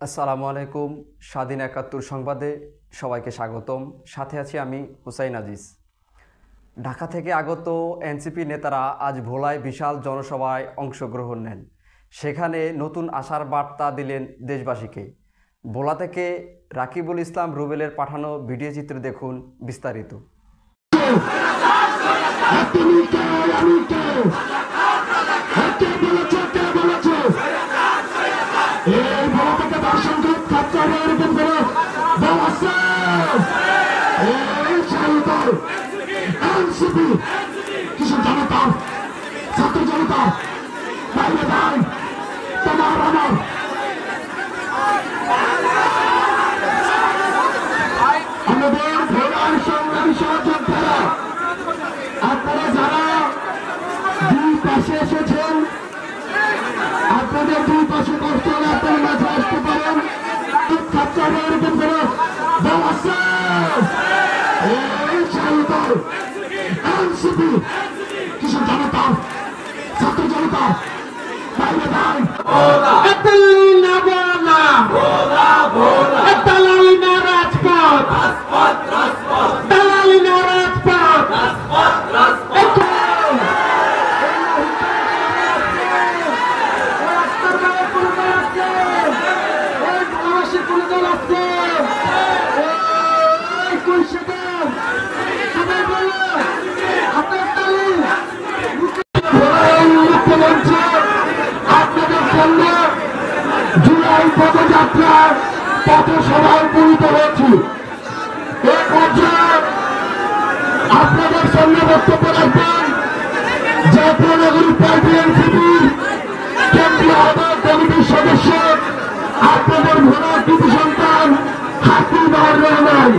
আসসালামু আলাইকুম। স্বাধীন ৭১ সংবাদে সবাইকে স্বাগতম। সাথে আছি আমি হুসাইন আজিজ। ঢাকা থেকে আগত এনসিপি নেতারা আজ ভোলায় বিশাল জনসভায় অংশগ্রহণ নেন। সেখানে নতুন আশার বার্তা দিলেন দেশবাসীকে। ভোলা থেকে রাকিবুল ইসলাম রুবেলের পাঠানো ভিডিও চিত্র দেখুন বিস্তারিত। কিশোর জনতা, ছাত্র জনতা, বাইরে ভাই, তোমার আমার আমাদের ভোলার সংগ্রামী সহযোদ্ধারা, আপনারা যারা দুই পাশে এসেছেন, আপনাদের দুই পাশে কষ্ট হলে আপনার মাঝে আসতে পারেন। ছাত্র এরকম করে দল আছে, এনসিপি, কিশোর জনতা, ছাত্র জনতা, বাইরে ভাই, দালালি না রাজপথ, দালালি না রাজপথ, জুলাই পদযাত্রার পথসভায় উপনীত হয়েছি। এ পর্যায়ে আপনাদের সামনে বক্তব্য রাখবেন জাতীয় নাগরিক পার্টি এনসিপির কেন্দ্রীয় আহ্বায়ক কমিটির সদস্য, আপনাদের ভোলার কৃতি সন্তান হাকিম আর রহমান।